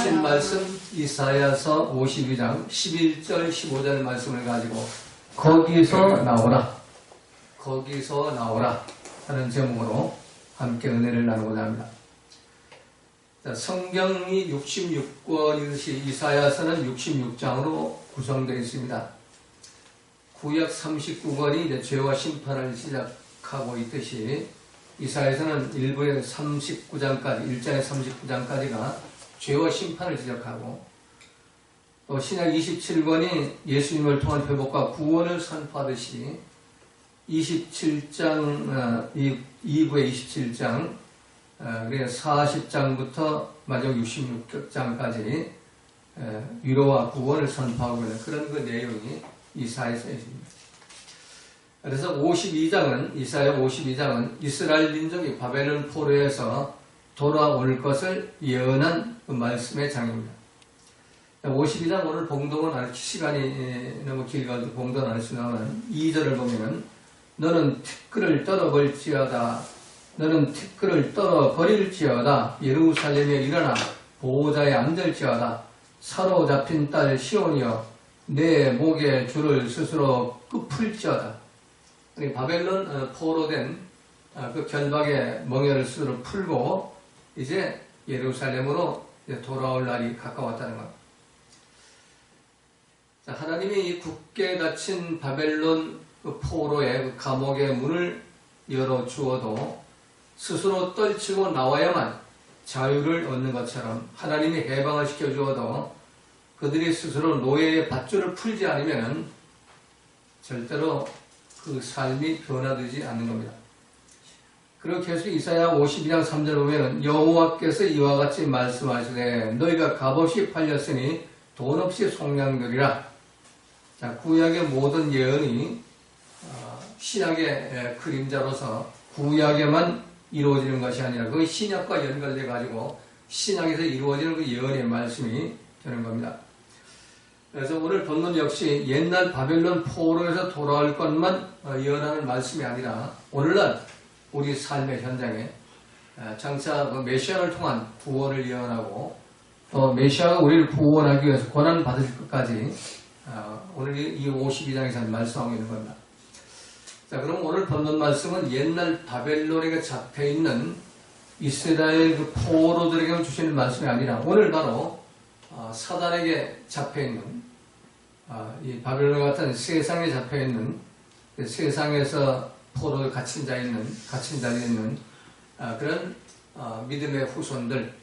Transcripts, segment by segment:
주신 말씀 이사야서 52장 11절 15절 말씀을 가지고 거기서 나오라 하는 제목으로 함께 은혜를 나누고자 합니다. 자, 성경이 66권이듯이 이사야서는 66장으로 구성되어 있습니다. 구약 39권이 이제 죄와 심판을 시작하고 있듯이 이사야서는 1부의 39장까지, 1장의 39장까지가 죄와 심판을 지적하고, 또 신약 27권이 예수님을 통한 회복과 구원을 선포하듯이 27장, 2부의 27장, 40장부터 마지막 66장까지 위로와 구원을 선포하고 있는 그런 그 내용이 이사야서에 있습니다. 그래서 52장은, 이사야 52장은 이스라엘 민족이 바벨론 포로에서 돌아올 것을 예언한 그 말씀의 장입니다. 52장 오늘 봉독은 시간이 너무 길어가지고 봉독은 안 했으면 2절을 보면은 너는 티끌을 떨어버릴지어다. 너는 티끌을 떨어버릴지어다. 예루살렘에 일어나 보호자에 앉을지어다. 사로잡힌 딸 시온이여 내 목에 줄을 스스로 끄풀지어다. 바벨론 포로된 그 견박의 멍에를 스스로 풀고 이제 예루살렘으로 이제 돌아올 날이 가까웠다는 것. 자, 하나님이 이 굳게 닫힌 바벨론 그 포로의 그 감옥의 문을 열어 주어도 스스로 떨치고 나와야만 자유를 얻는 것처럼 하나님이 해방을 시켜 주어도 그들이 스스로 노예의 밧줄을 풀지 않으면 절대로 그 삶이 변화되지 않는 겁니다. 그렇게 해서 이사야 52장 3절 보면 여호와께서 이와 같이 말씀하시되 너희가 값없이 팔렸으니 돈 없이 속량되리라. 자, 구약의 모든 예언이 신약의 그림자로서 구약에만 이루어지는 것이 아니라 그 신약과 연결돼 가지고 신약에서 이루어지는 그 예언의 말씀이 되는 겁니다. 그래서 오늘 본문 역시 옛날 바벨론 포로에서 돌아올 것만 예언하는 말씀이 아니라 오늘날 우리 삶의 현장에 장차 그 메시아를 통한 구원을 예언하고 또 메시아가 우리를 구원하기 위해서 고난 받을 것까지 오늘 이 52장에서 말씀하고 있는 겁니다. 자, 그럼 오늘 본문 말씀은 옛날 바벨론에게 잡혀있는 이스라엘 그 포로들에게 주시는 말씀이 아니라 오늘 바로 사단에게 잡혀있는 이 바벨론 같은 세상에 잡혀있는 세상에서 포로를 갇힌 자리에 있는 그런 믿음의 후손들,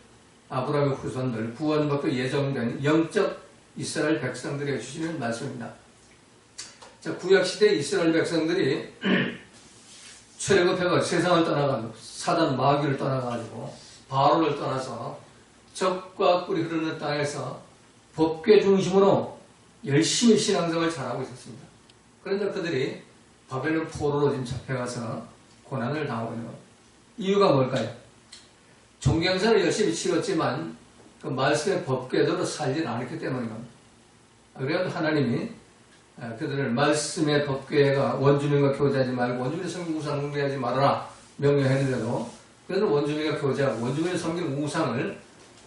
아브라함의 후손들, 구원받고 예정된 영적 이스라엘 백성들에게 주시는 말씀입니다. 자, 구약시대 이스라엘 백성들이 출애굽해가 세상을 떠나가지고 사단 마귀를 떠나가지고 바로를 떠나서 적과 꿀이 흐르는 땅에서 법궤 중심으로 열심히 신앙생활을 잘하고 있었습니다. 그런데 그들이 바벨론 포로로 지금 잡혀가서 고난을 당하고 있는 겁니다. 이유가 뭘까요? 종경선을 열심히 치렀지만 그 말씀의 법궤대로 살지 않았기 때문인 겁니다. 그래서 하나님이 그들을 말씀의 법궤가 원주민과 교제하지 말고 원주민의 섬긴 우상 숭배하지 말아라 명령했는데도 그들은 원주민과 교제하고 원주민의 섬긴 우상을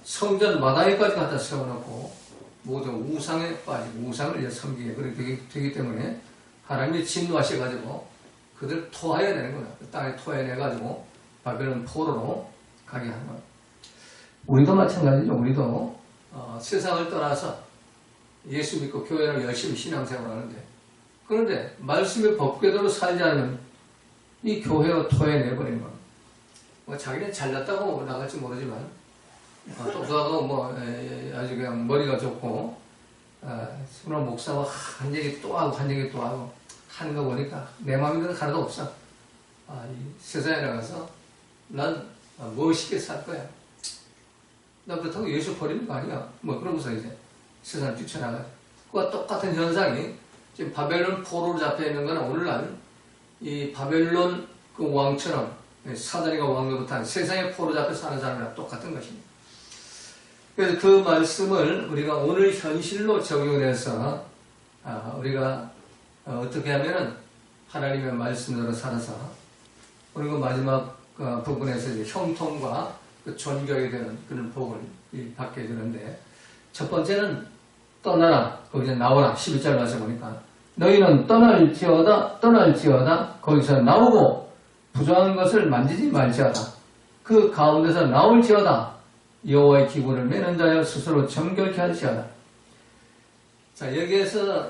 성전 마당에까지 갖다 세워놓고 모든 우상에 빠지고 우상을 섬기게 그렇게 되기 때문에 하나님이 진노하셔가지고 그들 토하여내는 거예요. 그 땅에 토해내가지고 바벨론 포로로 가게 하는 거예요. 우리도 마찬가지죠. 우리도 세상을 떠나서 예수 믿고 교회를 열심히 신앙생활을 하는데 그런데 말씀의 법궤대로 살지 않으면 이 교회가 토해내버리는 거예요. 뭐 자기는 잘났다고 나갈지 모르지만 똑똑하고 아주 그냥 머리가 좋고 순한 목사가 한 얘기 또 하고 한 얘기 또 하고 하는 거 보니까 내 마음에 드는 하나도 없어. 이 세상에 나가서 난 멋있게 살 거야. 나 그렇다고 예수 버리는 거 아니야. 뭐 그러면서 이제 세상을 뛰쳐나가요. 그와 똑같은 현상이 지금 바벨론 포로로 잡혀있는 건 오늘날 이 바벨론 그 왕처럼 사단이가 왕노릇한 세상의 포로 잡혀 사는 사람이랑 똑같은 것입니다. 그래서 그 말씀을 우리가 오늘 현실로 적용해서 우리가 어떻게 하면은 하나님의 말씀대로 살아서 그리고 마지막 부분에서 이제 형통과 그 존경이 되는 그런 복을 받게 되는데, 첫 번째는 떠나라. 거기서 나오라. 11절 말씀 보니까 너희는 떠날지어다. 거기서 나오고 부정한 것을 만지지 말지어다. 그 가운데서 나올지어다. 여호와의 기분을 매는 자여 스스로 정결케 할지어다. 자, 여기에서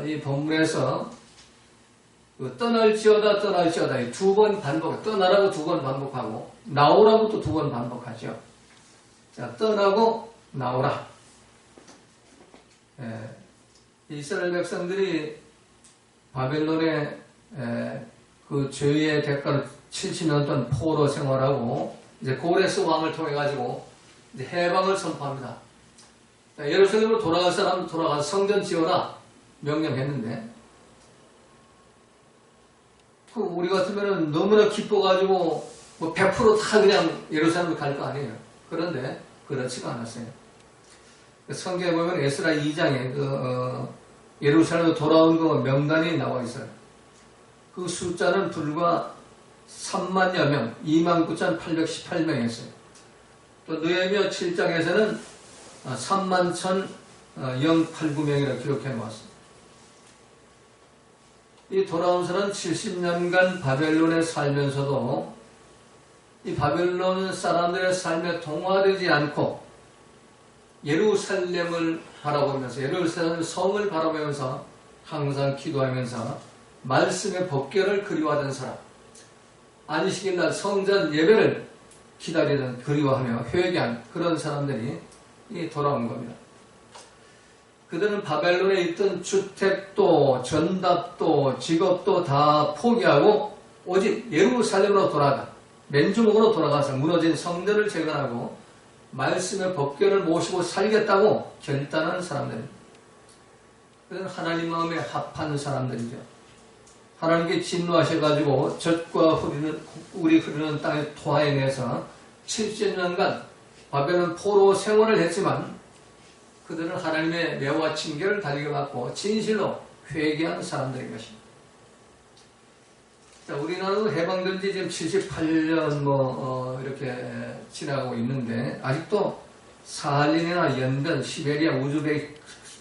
이 본문에서 떠날지어다 이 두 번 반복, 떠나라고 두 번 반복하고 나오라고 또 두 번 반복하죠. 자, 떠나고 나오라. 이스라엘 백성들이 바벨론의 그 죄의 대가로 70년 동안 포로 생활하고 이제 고레스 왕을 통해 가지고 이제 해방을 선포합니다. 예루살렘으로 돌아갈 사람 돌아가서 성전 지어라 명령했는데, 그 우리 같으면은 너무나 기뻐가지고 뭐 100% 그냥 예루살렘을 갈 거 아니에요. 그런데 그렇지가 않았어요. 성경에 보면 에스라 2장에 예루살렘으로 돌아온 그 명단이 나와 있어요. 그 숫자는 불과 3만여 명, 29,818명이었어요. 또 느헤미야 7장에서는 31,089명이라고 기록해 놓았어요. 이 돌아온 사람은 70년간 바벨론에 살면서도 이 바벨론 사람들의 삶에 동화되지 않고 예루살렘을 바라보면서, 예루살렘 성을 바라보면서 항상 기도하면서 말씀의 법궤를 그리워하던 사람, 안식일 날 성전 예배를 기다리던, 그리워하며 회개한 그런 사람들이 돌아온 겁니다. 그들은 바벨론에 있던 주택도 전답도 직업도 다 포기하고 오직 예루살렘으로 돌아가, 맨주먹으로 돌아가서 무너진 성전을 재건하고 말씀의 법궤를 모시고 살겠다고 결단한 사람들입니다. 그들은 하나님 마음에 합한 사람들이죠. 하나님께 진노하셔가지고 젖과 우리 흐르는 땅에 토하여내서 70년간 바벨론 포로 생활을 했지만 그들은 하나님의 매와 징계를 다르게 받고 진실로 회개한 사람들인 것입니다. 자, 우리나라도 해방된 지 지금 78년 이렇게 지나고 있는데 아직도 사할린이나 연변, 시베리아,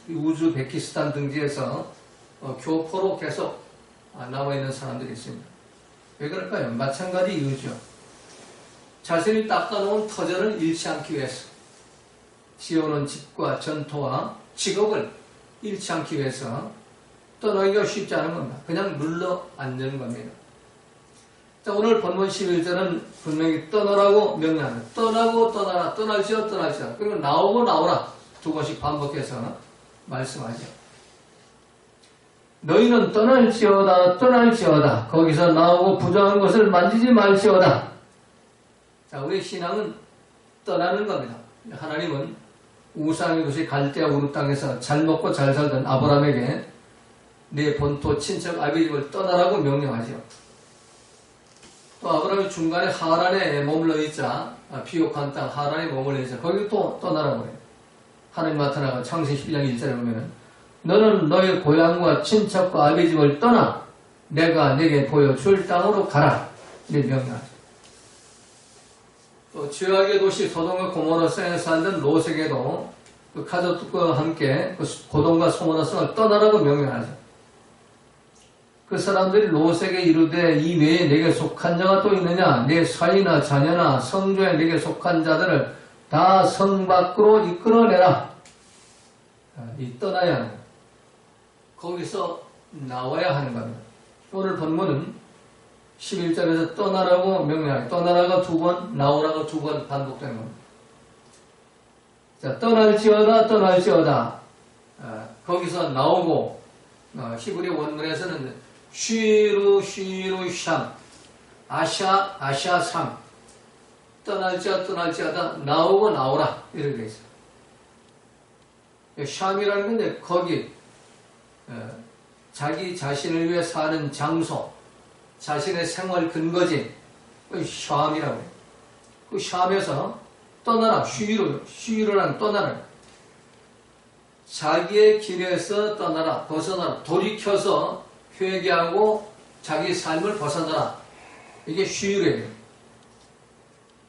우즈베키스탄 등지에서 교포로 계속 남아 있는 사람들이 있습니다. 왜 그럴까요? 마찬가지 이유죠. 자신이 닦아놓은 터전을 잃지 않기 위해서, 지어놓은 집과 전토와 직업을 잃지 않기 위해서 떠나기가 쉽지 않은 겁니다. 그냥 눌러 앉는 겁니다. 자, 오늘 본문 11절은 분명히 떠나라고 명령합니다. 떠나고 떠나라, 떠날지어다. 그리고 나오고 나오라 두 번씩 반복해서 말씀하죠. 너희는 떠날지어다. 거기서 나오고 부정한 것을 만지지 말지어다. 자, 우리 신앙은 떠나는 겁니다. 하나님은 우상의 도시 갈대아 우르 땅에서 잘 먹고 잘 살던 아브라함에게 내 본토 친척 아비 집을 떠나라고 명령하죠. 또 아브라함이 중간에 하란에 머물러 있자, 비옥한 땅 하란에 머물러 있자, 거기 또 떠나라고 해요. 하나님 나타나가 창세기 12장 1절에 보면은 너는 너의 고향과 친척과 아비 집을 떠나 내가 내게 보여줄 땅으로 가라. 이렇게 명령하죠. 또 죄악의 도시 소돔과 고모라성에 살던 롯에게도 그 가족과 함께 그 고돔과 고모라성을 떠나라고 명령하죠. 그 사람들이 롯에게 이르되 이 외에 내게 속한 자가 또 있느냐? 내 사이나 자녀나 성조에 내게 속한 자들을 다 성 밖으로 이끌어내라. 이 떠나야 하는 거예요. 거기서 나와야 하는 겁니다. 오늘 본문은 11절에서 떠나라고 명령해요. 떠나라가 두 번, 나오라가 두 번 반복되는 겁니다. 자, 떠날지어다. 거기서 나오고, 히브리 원문에서는 쉬루 샴, 아샤 삼, 떠날지어다, 나오고 나오라 이렇게 되어 있어요. 샴이라는 건데 거기 자기 자신을 위해 사는 장소, 자신의 생활 근거지, 샴이라고 해요. 그 샴에서 떠나라, 쉬루란 떠나라. 자기의 길에서 떠나라, 벗어나라, 돌이켜서 회개하고 자기 삶을 벗어나라. 이게 쉬루예요.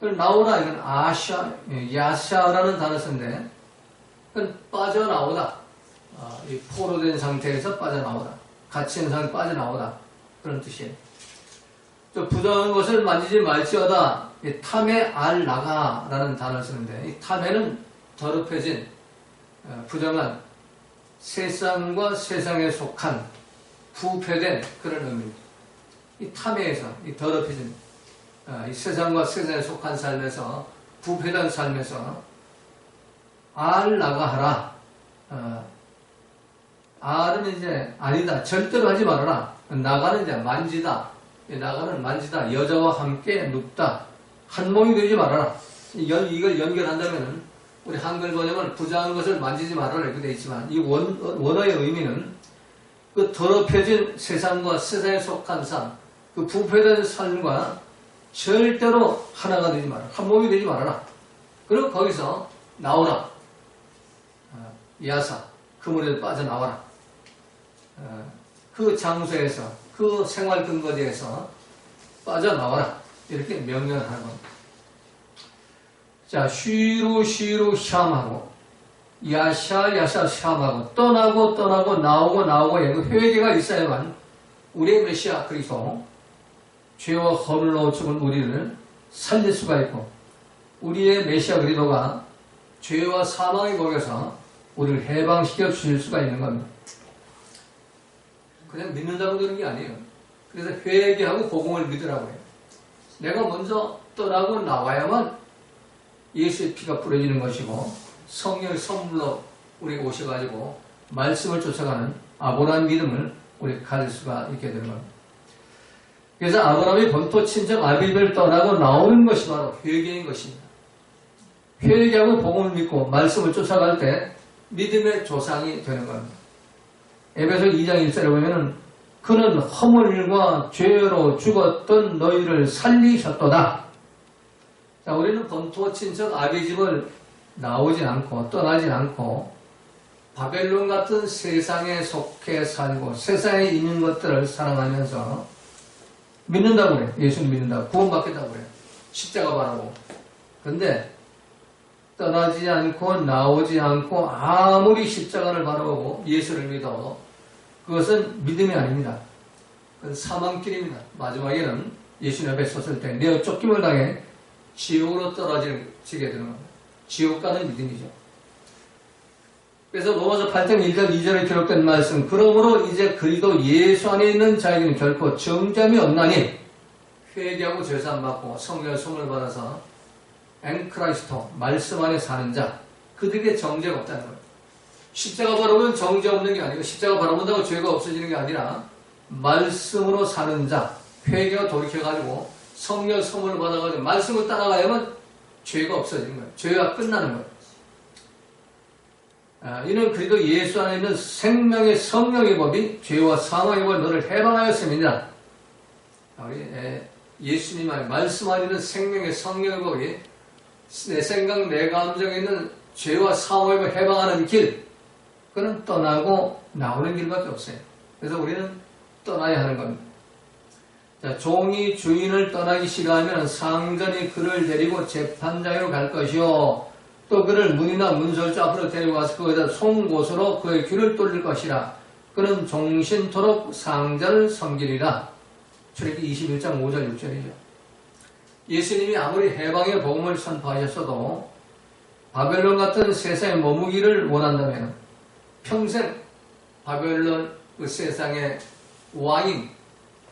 그걸 나오라, 이건 아샤, 야샤라는 단어 쓴데, 그건 빠져나오다. 이 포로된 상태에서 빠져나오다. 갇힌 상태에서 빠져나오다. 그런 뜻이에요. 또 부정한 것을 만지지 말지어다. 탐에 알나가라는 단어를 쓰는데, 이 탐에는 더럽혀진, 부정한, 세상과 세상에 속한, 부패된 그런 의미입니다. 이 탐에에서, 이 더럽혀진, 이 세상과 세상에 속한 삶에서, 부패된 삶에서, 알나가하라. 알은 이제 아니다. 절대로 하지 말아라. 나가는 이제 만지다. 나가는 만지다. 여자와 함께 눕다. 한 몸이 되지 말아라. 이걸 연결한다면 우리 한글 번역은 부정한 것을 만지지 말아라 이렇게 되어 있지만 이 원어의 의미는 그 더럽혀진 세상과 세상에 속한 삶, 그 부패된 삶과 절대로 하나가 되지 말아라. 한 몸이 되지 말아라. 그리고 거기서 나오라. 야사. 그물에서 빠져나와라. 그 장소에서, 그 생활 근거지에서 빠져나와라. 이렇게 명령을 하는 겁니다. 자, 쉬루 샴하고, 야샤 샴하고, 떠나고, 나오고의 그 회개가 있어야만 우리의 메시아 그리스도, 죄와 허물로 죽은 우리를 살릴 수가 있고, 우리의 메시아 그리스도가 죄와 사망의 목에서 우리를 해방시켜 주실 수가 있는 겁니다. 그냥 믿는다고 그러는 게 아니에요. 그래서 회개하고 복음을 믿으라고 해요. 내가 먼저 떠나고 나와야만 예수의 피가 뿌려지는 것이고 성령의 선물로 우리가 오셔가지고 말씀을 쫓아가는 아브라함 믿음을 우리가 가질 수가 있게 되는 겁니다. 그래서 아브라함의 본토 친척 아비집을 떠나고 나오는 것이 바로 회개인 것입니다. 회개하고 복음을 믿고 말씀을 쫓아갈 때 믿음의 조상이 되는 겁니다. 에베소 2장 1절에 보면은 그는 허물과 죄로 죽었던 너희를 살리셨도다. 자, 우리는 본토 친척 아비집을 나오지 않고 떠나지 않고 바벨론 같은 세상에 속해 살고 세상에 있는 것들을 사랑하면서 믿는다고 그래. 예수를 믿는다고. 구원받겠다고 그래. 십자가 바라고. 그런데 떠나지 않고 나오지 않고 아무리 십자가를 바라보고 예수를 믿어도 그것은 믿음이 아닙니다. 그건 사망길입니다. 마지막에는 예수님 앞에 섰을 때 내어 쫓김을 당해 지옥으로 떨어지게 되는 겁니다. 지옥 가는 믿음이죠. 그래서 로마서 8장 1절 2절에 기록된 말씀, 그러므로 이제 그리스도 예수 안에 있는 자에게는 결코 정죄함이 없나니 회개하고 죄사함 받고 성령의 소문을 받아서 엔크라이스토 말씀 안에 사는 자, 그들에게 정죄가 없다는 거예요. 십자가 바라보면 정죄 없는 게 아니고 십자가 바라본다고 죄가 없어지는 게 아니라 말씀으로 사는 자, 회개가 돌이켜가지고 성령 선물을 받아가지고 말씀을 따라가야만 죄가 없어지는 거예요. 죄가 끝나는 거예요. 이는 그리스도 예수 안에 있는 생명의 성령의 법이 죄와 사망의 법을 너를 해방하였음이니라. 우리 예수님의 말씀 안에 있는 생명의 성령의 법이 내 생각, 내 감정에 있는 죄와 사망의 법을 해방하는 길, 그는 떠나고 나오는 길밖에 없어요. 그래서 우리는 떠나야 하는 겁니다. 자, 종이 주인을 떠나기 싫어하면 상전이 그를 데리고 재판장으로 갈 것이요, 또 그를 문이나 문설주 앞으로 데려가서 거기다 송곳으로 그의 귀를 뚫릴 것이라. 그는 종신토록 상자를 섬기리라. 출애굽기 21장 5절 6절이죠. 예수님이 아무리 해방의 복음을 선포하셨어도 바벨론 같은 세상에 머무기를 원한다면 평생 바벨론 그 세상의 왕인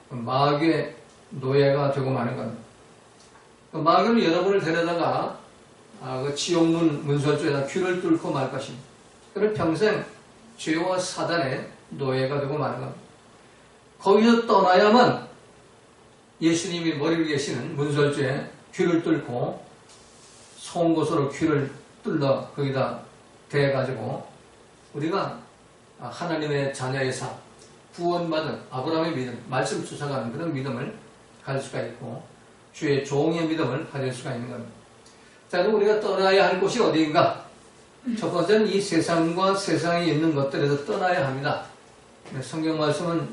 마귀의 노예가 되고 마는 겁니다. 마귀는 여러분을 데려다가 그 지옥문 문설주에다 귀를 뚫고 말 것입니다. 그럼 평생 죄와 사단의 노예가 되고 마는 겁니다. 거기서 떠나야만 예수님이 머리를 계시는 문설주에 귀를 뚫고 송곳으로 귀를 뚫러 거기다 대가지고 우리가 하나님의 자녀의 삶, 구원받은 아브라함의 믿음, 말씀 쫓아가는 그런 믿음을 가질 수가 있고 주의 종의 믿음을 가질 수가 있는 겁니다. 자, 그럼 우리가 떠나야 할 곳이 어디인가? 첫 번째는 이 세상과 세상에 있는 것들에서 떠나야 합니다. 성경 말씀은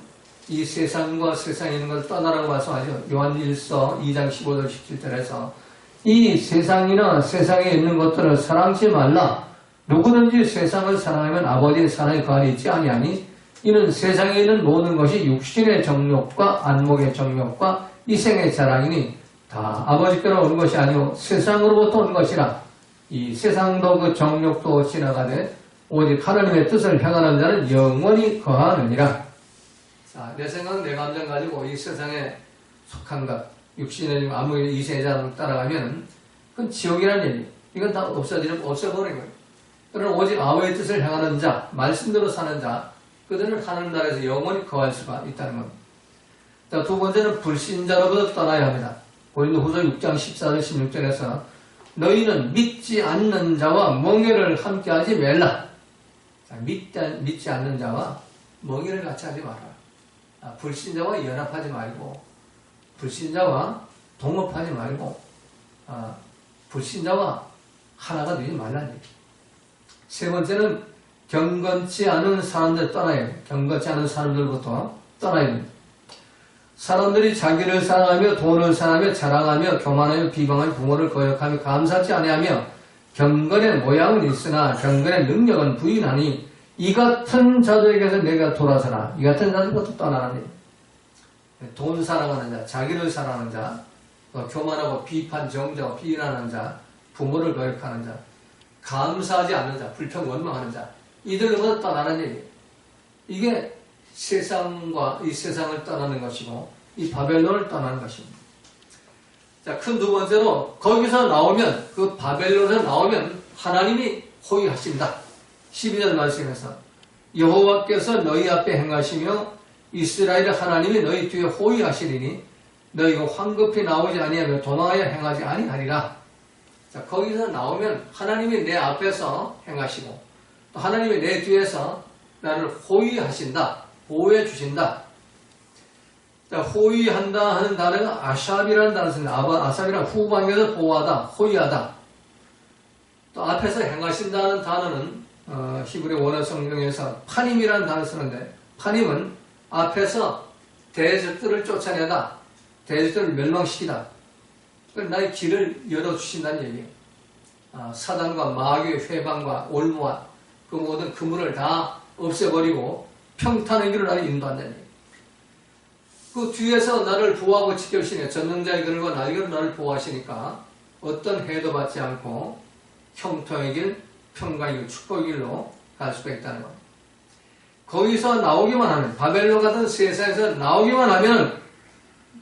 이 세상과 세상에 있는 것을 떠나라고 말씀하죠. 요한 1서 2장 15절 17절에서 이 세상이나 세상에 있는 것들을 사랑치 말라. 누구든지 세상을 사랑하면 아버지의 사랑에 거하지 있지 아니하니 이는 세상에 있는 모든 것이 육신의 정욕과 안목의 정욕과 이생의 자랑이니 다 아버지께로 오는 것이 아니오 세상으로부터 온 것이라. 이 세상도 그 정욕도 지나가되 오직 하나님의 뜻을 행하는 자는 영원히 거하느니라. 자, 내 생각, 내 감정 가지고 이 세상에 속한 것, 육신의 안목의 이생의 자랑을 따라가면 그건 지옥이라는 얘기. 이건 다 없어버리는 거예요. 그러나 오직 아버지의 뜻을 행하는 자, 말씀대로 사는 자, 그들은 하늘 나라에서 영원히 거할 수가 있다는 겁니다. 자, 두 번째는 불신자로부터 떠나야 합니다. 고린도후서 6장 14절 16절에서 너희는 믿지 않는 자와 멍에를 함께하지 말라. 자, 믿지 않는 자와 멍에를 같이 하지 마라. 불신자와 연합하지 말고 불신자와 동업하지 말고 불신자와 하나가 되지 말라는 얘기. 세 번째는 경건치 않은 사람들 떠나야 돼. 경건치 않은 사람들부터 떠나야 됩니다. 사람들이 자기를 사랑하며 돈을 사랑하며 자랑하며 교만하며 비방하며 부모를 거역하며 감사치 아니하며 경건의 모양은 있으나 경건의 능력은 부인하니 이 같은 자들에게서 내가 돌아서라. 이 같은 자들부터 떠나라니. 돈 사랑하는 자, 자기를 사랑하는 자, 교만하고 비판, 정죄하고 비난하는 자, 부모를 거역하는 자, 감사하지 않는 자, 불평 원망하는 자, 이들로부터 떠나는 얘기. 이게 세상과 이 세상을 떠나는 것이고 이 바벨론을 떠나는 것입니다. 자, 큰 두 번째로 거기서 나오면 그 바벨론에서 나오면 하나님이 호위하신다. 12절 말씀에서 여호와께서 너희 앞에 행하시며 이스라엘 하나님이 너희 뒤에 호위하시리니 너희가 황급히 나오지 아니하며 도망하여 행하지 아니하리라. 자, 거기서 나오면 하나님이 내 앞에서 행하시고 또 하나님이 내 뒤에서 나를 호위하신다. 보호해 주신다. 자, 호위한다 하는 단어가 아샵이라는 단어를 씁니다. 아삽이란 후방에서 보호하다, 호위하다. 또 앞에서 행하신다는 단어는 히브리 원어 성경에서 파님이라는 단어를 쓰는데 파님은 앞에서 대적들을 쫓아내다, 대적들을 멸망시키다. 나의 길을 열어주신다는 얘기예요. 사단과 마귀의 회방과 올무와 그 모든 그물을 다 없애버리고 평탄의 길을 나를 인도한다는 얘기예요. 그 뒤에서 나를 보호하고 지켜주시네. 전능자의 그늘과 날개로 나를 보호하시니까 어떤 해도 받지 않고 형통의 길, 평강의 길, 축복의 길로 갈 수가 있다는 겁니다. 거기서 나오기만 하면, 바벨론 같은 세상에서 나오기만 하면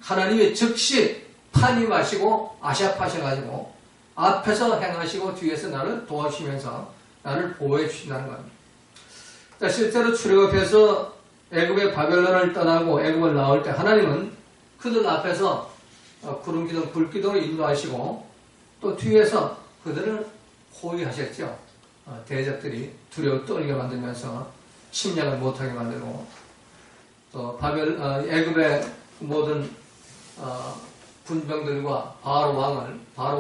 하나님이 즉시 파님하시고 아샵하셔가지고 앞에서 행하시고 뒤에서 나를 도와주시면서 나를 보호해 주신다는 겁니다. 자, 실제로 출애굽해서 애굽의 바벨론을 떠나고 애굽을 나올 때 하나님은 그들 앞에서 구름기둥, 불기둥을 인도하시고 또 뒤에서 그들을 호위하셨죠. 대적들이 두려워 떨게 만들면서 침략을 못하게 만들고 또 애굽의 모든 군병들과 바로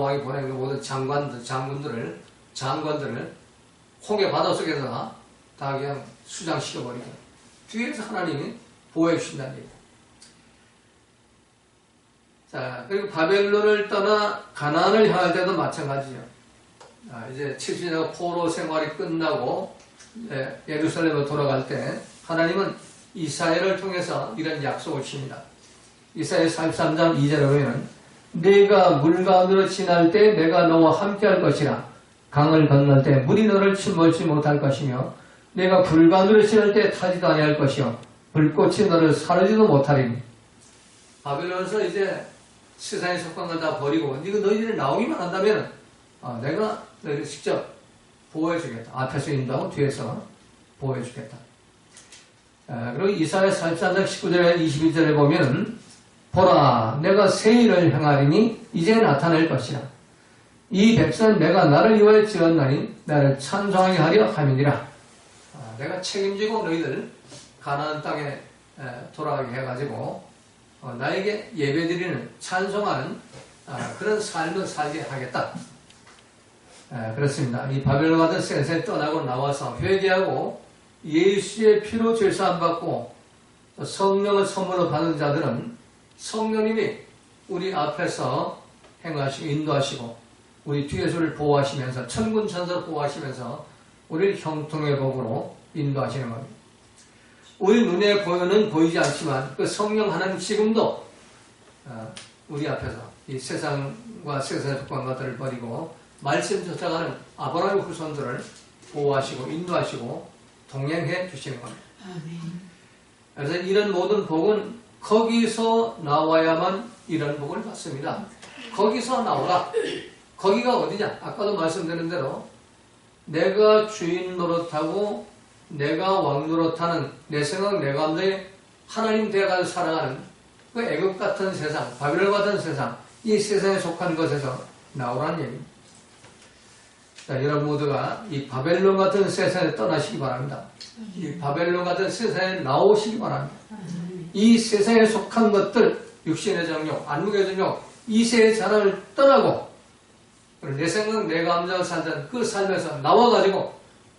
왕이 보낸 그 모든 장군들을 홍해 바다 속에서 다 그냥 수장시켜버리고 뒤에서 하나님이 보호해 주신다는 얘기입니다. 자, 그리고 바벨론을 떠나 가나안을 향할 때도 마찬가지죠. 이제 70년 포로 생활이 끝나고 예루살렘으로 돌아갈 때 하나님은 이사야를 통해서 이런 약속을 주십니다. 이사야 43장 2절에 보면 네가 물 가운데로 지날 때 내가 너와 함께할 것이라. 강을 건널 때 물이 너를 침몰치 못할 것이며 내가 불 가운데로 지날 때 타지도 아니할 것이요 불꽃이 너를 사르지도 못하리니. 바벨론에서 이제 세상에 속한 걸 다 버리고 너희들이 나오기만 한다면 내가 너희를 직접 보호해 주겠다. 앞에서 인도하고 뒤에서 보호해 주겠다. 그리고 이사야 43장 19절에 21절에 보면 보라 내가 새 일을 행하리니 이제 나타낼 것이라. 이 백성은 내가 나를 위하여 지었나니 나를 찬송하게 하려 함이니라. 내가 책임지고 너희들 가나안 땅에 돌아가게 해가지고 나에게 예배드리는 찬송하는 그런 삶을 살게 하겠다. 그렇습니다. 이 바벨론 같은 세상에 떠나고 나와서 회개하고 예수의 피로 죄사함 받고 성령을 선물로 받은 자들은 성령님이 우리 앞에서 행하시고 인도하시고 우리 뒤에서 우리를 보호하시면서 천군 천사로 보호하시면서 우리를 형통의 복으로 인도하시는 겁니다. 우리 눈에 보이는 보이지 않지만 그 성령 하나님 지금도 우리 앞에서 이 세상과 세상의 속한 것들을 버리고 말씀 쫓아가는 아브라함의 후손들을 보호하시고 인도하시고 동행해 주시는 겁니다. 그래서 이런 모든 복은 거기서 나와야만 이런 복을 받습니다. 거기서 나오라. 거기가 어디냐? 아까도 말씀드린 대로 내가 주인 노릇하고 내가 왕 노릇하는 내 생각 내 감정에 하나님 되어가지고 살아가는 그 애굽 같은 세상, 바벨론 같은 세상, 이 세상에 속한 것에서 나오라는 얘기입니다. 자, 여러분 모두가 이 바벨론 같은 세상에 떠나시기 바랍니다. 이 바벨론 같은 세상에 나오시기 바랍니다. 이 세상에 속한 것들, 육신의 정욕, 안목의 정욕, 이세의 자랑을 떠나고 내 생각, 내 감정을 살던 그 삶에서 나와가지고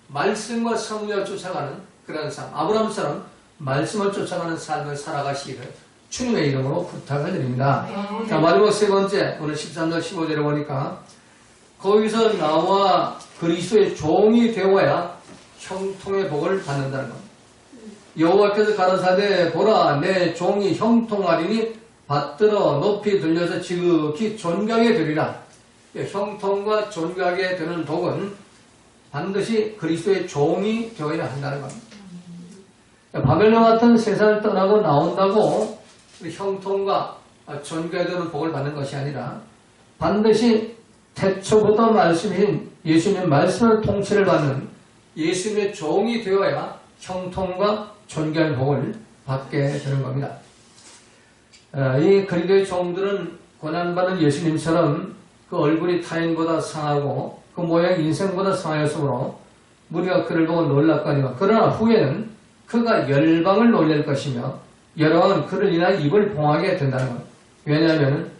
말씀과 성령을 쫓아가는 그런 삶, 아브라함처럼 말씀을 쫓아가는 삶을 살아가시기를 주님의 이름으로 부탁을 드립니다. 자, 마지막 세 번째, 오늘 13절 15절에 보니까 거기서 나와 그리스도의 종이 되어야 형통의 복을 받는다는 겁니다. 여호와께서 가라사대 보라 내 종이 형통하리니 받들어 높이 들려서 지극히 존귀하게 되리라. 형통과 존귀하게 되는 복은 반드시 그리스도의 종이 되어야 한다는 겁니다. 바벨론 같은 세상을 떠나고 나온다고 형통과 존귀하게 되는 복을 받는 것이 아니라 반드시 태초부터 말씀인 예수님의 말씀을 통치를 받는 예수님의 종이 되어야 형통과 존귀한 복을 받게 되는 겁니다. 이 그리스도의 종들은 고난받은 예수님처럼 그 얼굴이 타인보다 상하고 그 모양이 인생보다 상하였으므로 우리가 그를 보고 놀랐거니와 그러나 후에는 그가 열방을 놀랄 것이며 열방은 그를 인하여 입을 봉하게 된다는 겁니다. 왜냐하면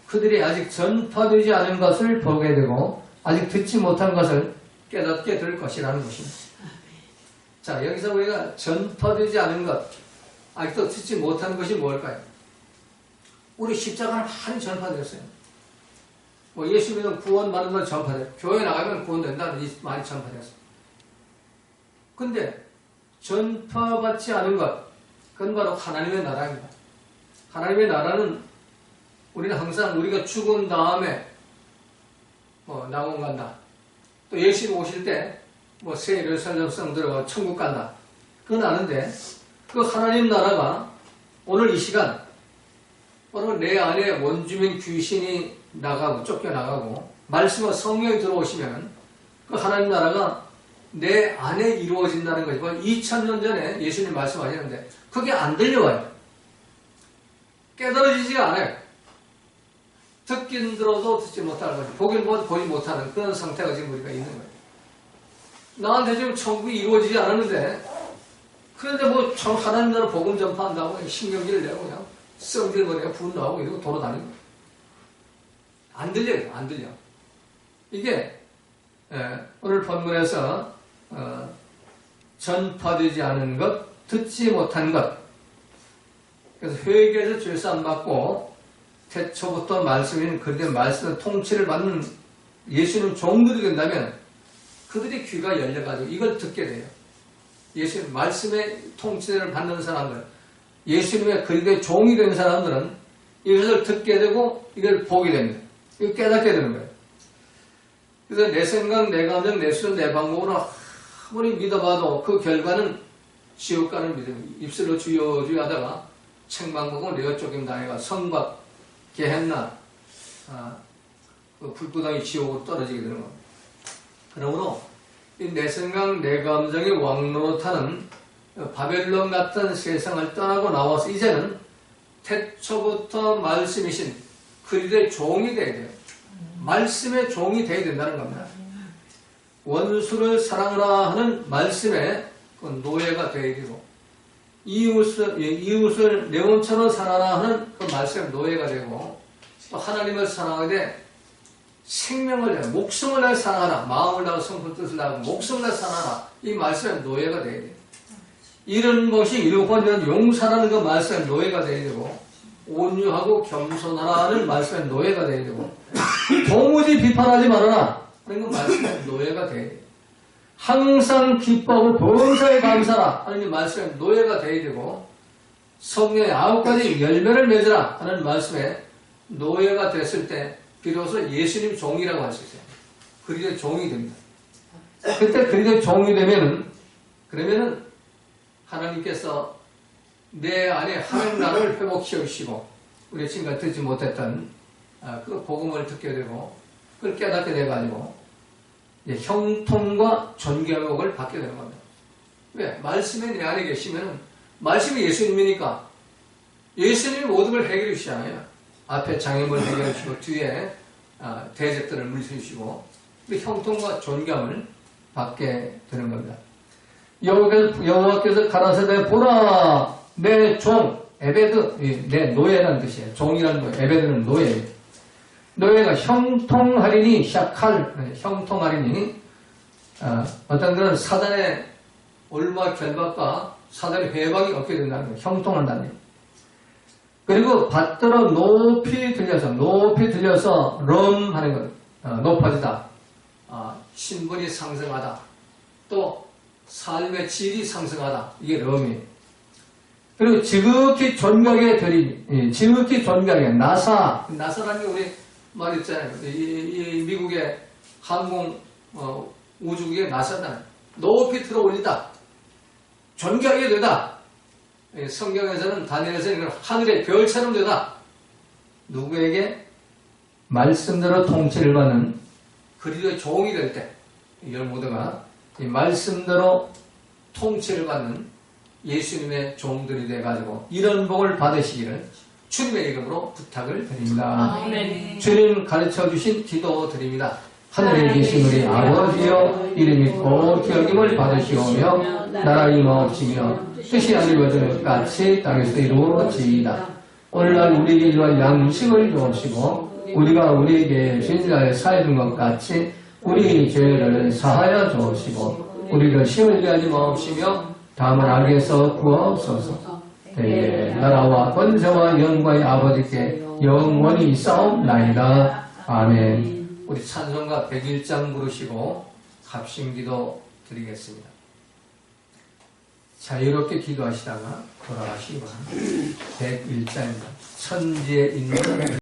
그들이 아직 전파되지 않은 것을 보게 되고 아직 듣지 못한 것을 깨닫게 될 것이라는 것입니다. 자, 여기서 우리가 전파되지 않은 것, 아직도 듣지 못한 것이 뭘까요? 우리 십자가는 많이 전파되었어요. 뭐 예수 믿으면 구원받는 건 전파돼요. 교회 나가면 구원된다는 이 많이 전파되었어요. 근데 전파받지 않은 것, 그건 바로 하나님의 나라입니다. 하나님의 나라는 우리는 항상 우리가 죽은 다음에 낙원 간다. 또 예수님 오실 때 새 예루살렘성 들어가 천국 간다. 그건 아는데 그 하나님 나라가 오늘 이 시간 바로 내 안에 원주민 귀신이 나가고 쫓겨나가고 말씀과 성령이 들어오시면 그 하나님 나라가 내 안에 이루어진다는 것이 2000년 전에 예수님 말씀하셨는데 그게 안 들려와요. 깨달아지지가 않아요. 듣긴 들어도 듣지 못하는 거죠. 보긴 보지 못하는 그런 상태가 지금 우리가 있는 거예요. 나한테 지금 천국이 이루어지지 않았는데 그런데 하나님 나라 복음 전파한다고 신경질을 내고 그냥 썩질거리고 분노하고 이러고 돌아다니는 거예요. 안 들려요. 안 들려. 이게 오늘 본문에서 전파되지 않은 것, 듣지 못한 것. 그래서 회개해서 죄사함 받고 태초부터 말씀인 그들의 말씀의 통치를 받는 예수님 종들이 된다면 그들의 귀가 열려가지고 이걸 듣게 돼요. 예수님 말씀의 통치를 받는 사람들, 예수님의 그리스도의 종이 된 사람들은 이것을 듣게 되고 이걸 보게 됩니다. 이걸 깨닫게 되는 거예요. 그래서 내 생각, 내 감정, 내 수준, 내 방법으로 아무리 믿어봐도 그 결과는 지옥 가는 믿음. 입술로 주여 주여 하다가 책망보고 내어 쫓김 당해가 성박, 게헨나, 그 불구덩이 지옥으로 떨어지게 되는 겁니다. 그러므로 내 생각, 내 감정이 왕노릇하는 바벨론 같은 세상을 떠나고 나와서 이제는 태초부터 말씀이신 그리스도의 종이 되어야 돼요. 말씀의 종이 되어야 된다는 겁니다. 원수를 사랑하라 하는 말씀의 그 노예가 되어야 되고 이웃을 내 몸처럼 사랑하라 하는 그 말씀의 노예가 되고 또 하나님을 사랑하되 생명을 내어 목숨을 내어 사랑하라. 마음을 다하고 성품 뜻을 다하고 목숨을 내어 사랑하라. 이 말씀의 노예가 되어야 돼요. 이런 것이 일곱 번째는 용서라는 그 말씀의 노예가 되어야 되고 온유하고 겸손하라는 말씀의 노예가 되어야 되고, 도무지 비판하지 말아라 하는 건 말씀의 노예가 되어야 돼요. 항상 기뻐하고 범사에 감사라 하는 말씀의 노예가 되어야 되고, 성령의 9가지 열매를 맺으라 하는 말씀에 노예가 됐을 때 비로소 예수님 종이라고 할 수 있어요. 그리스도의 종이 됩니다. 그때 그리스도의 종이 되면은, 그러면은 하나님께서 내 안에 하나님 나라를 회복시켜 주시고, 우리 지금까지 듣지 못했던 그 복음을 듣게 되고 그걸 깨닫게 돼가지고 형통과 존경을 받게 되는 겁니다. 왜? 말씀이 내 안에 계시면은, 말씀이 예수님이니까 예수님이 모든 걸 해결해 주시잖아요. 앞에 장애물을 해결해 주시고 뒤에 대적들을 물리쳐 주시고, 그 형통과 존경을 받게 되는 겁니다. 여호와께서 가라사대 보라 내 종 에베드, 내 노예라는 뜻이에요. 종이라는 거, 에베드는 노예예요. 노예가 형통하리니, 샤칼, 형통하리니, 어떤 그런 사단의 올무와 결박과 사단의 회방이 없게 된다는 거예요. 형통한다는 거예요. 그리고 받들어 높이 들려서 럼 하는 것, 높아지다, 신분이 상승하다, 또 삶의 질이 상승하다, 이게 럼이에요. 그리고 지극히 존경에 드리니, 지극히 존경에 나사라는 게 우리 말 있잖아요. 이 미국의 항공 우주국의 나사다. 높이 들어 올리다, 존경하게 되다. 성경에서는 다니엘에서는 하늘의 별처럼 되다. 누구에게? 말씀대로 통치를 받는 그리스도의 종이 될 때, 여러분 모두가 이 말씀대로 통치를 받는 예수님의 종들이 돼가지고 이런 복을 받으시기를 주님의 이름으로 부탁을 드립니다. 아멘. 주님 가르쳐 주신 기도 드립니다. 하늘에 계신 우리 아버지여, 이름이 곧 여김을 받으시오며 나라 임하옵시며 뜻이 이루어지는 것 같이 땅에서 이루어지이다. 오늘날 우리에게 이러한 양식을 주옵시고, 우리가 우리에게 죄인을 사해 준 것 같이 우리 죄를 사하여 주옵시고, 우리를 시험에 하지 마옵시며 다만 악에서 구하옵소서. 대의 나라와 권세와 영광의 아버지께 영원히 싸움나이다. 아멘. 우리 찬송가 101장 부르시고 합심기도 드리겠습니다. 자유롭게 기도하시다가 돌아가시기 바랍니다. 101장입니다. 천지에 있는